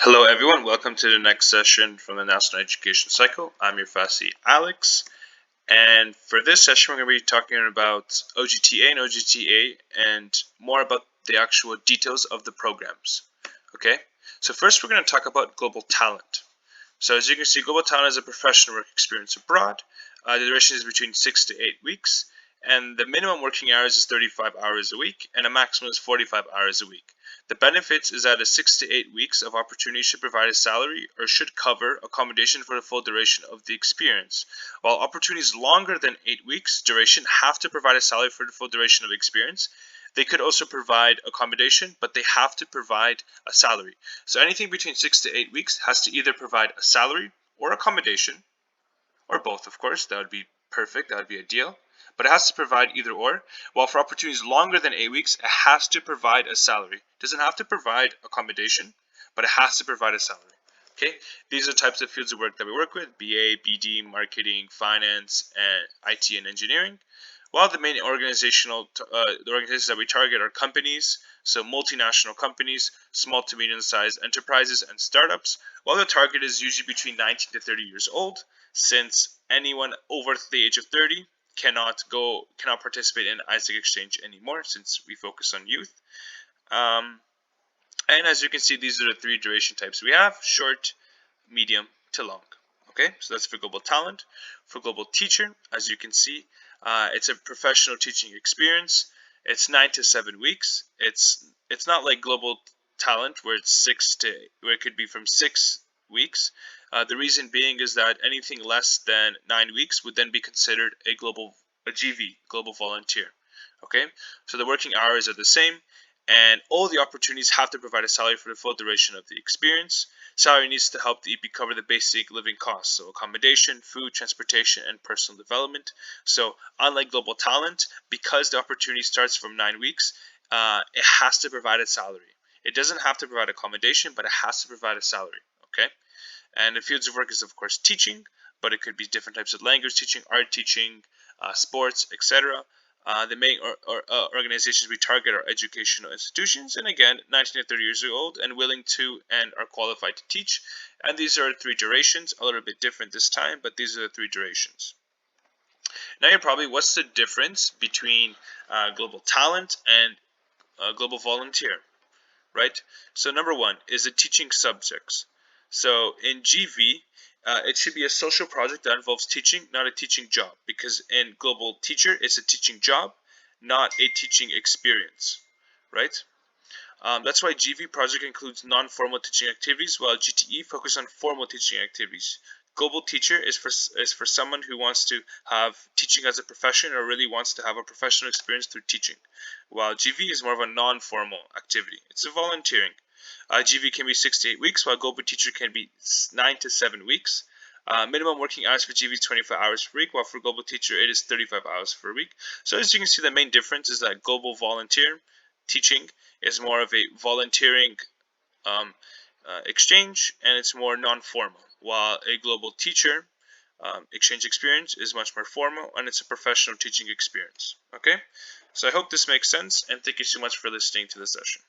Hello everyone, welcome to the next session from the National Education Cycle. I'm your FASI Alex, and for this session we're going to be talking about oGTa and oGTa and more about the actual details of the programs. Okay, so first we're going to talk about global talent. So as you can see, global talent is a professional work experience abroad. The duration is between 6 to 8 weeks, and the minimum working hours is 35 hours a week, and a maximum is 45 hours a week. The benefits is that a 6 to 8 weeks of opportunity should provide a salary or should cover accommodation for the full duration of the experience, while opportunities longer than 8 weeks duration have to provide a salary for the full duration of the experience. They could also provide accommodation, but they have to provide a salary. So anything between 6 to 8 weeks has to either provide a salary or accommodation, or both, of course. That would be perfect. That would be ideal. But it has to provide either or. While for opportunities longer than 8 weeks, it has to provide a salary. It doesn't have to provide accommodation, but it has to provide a salary. Okay, these are the types of fields of work that we work with: BA, BD, marketing, finance, and IT and engineering. While the main the organizations that we target are companies, so multinational companies, small to medium-sized enterprises, and startups. While the target is usually between 19 to 30 years old, since anyone over the age of 30 cannot participate in ISAC exchange anymore, since we focus on youth. And as you can see, these are the three duration types we have: short, medium to long. Okay, so that's for global talent. For global teacher, as you can see, it's a professional teaching experience. It's 9 to 7 weeks. It's not like global talent where it could be from 6 weeks. The reason being is that anything less than 9 weeks would then be considered a GV, global volunteer. Okay, so the working hours are the same, and all the opportunities have to provide a salary for the full duration of the experience. Salary needs to help the EP cover the basic living costs, so accommodation, food, transportation, and personal development. So unlike global talent, because the opportunity starts from 9 weeks, it has to provide a salary. It doesn't have to provide accommodation, but it has to provide a salary. Okay, and the fields of work is of course teaching, but it could be different types of language teaching, art teaching, sports, etc. The main organizations we target are educational institutions, and again, 19 to 30 years old and willing to and are qualified to teach. And these are three durations, a little bit different this time, but these are the three durations. Now you're probably, what's the difference between global talent and global volunteer, right? So number one is the teaching subjects. So in GV, it should be a social project that involves teaching, not a teaching job, because in global teacher, it's a teaching job, not a teaching experience, right? That's why GV project includes non-formal teaching activities, while GTE focus on formal teaching activities. Global teacher is for someone who wants to have teaching as a profession or really wants to have a professional experience through teaching, while GV is more of a non-formal activity. It's a volunteering. GV can be 6 to 8 weeks, while global teacher can be 9 to 7 weeks. Minimum working hours for GV is 25 hours per week, while for global teacher it is 35 hours per week. So as you can see, the main difference is that global volunteer teaching is more of a volunteering exchange, and it's more non-formal, while a global teacher exchange experience is much more formal, and it's a professional teaching experience. Okay, so I hope this makes sense, and thank you so much for listening to the session.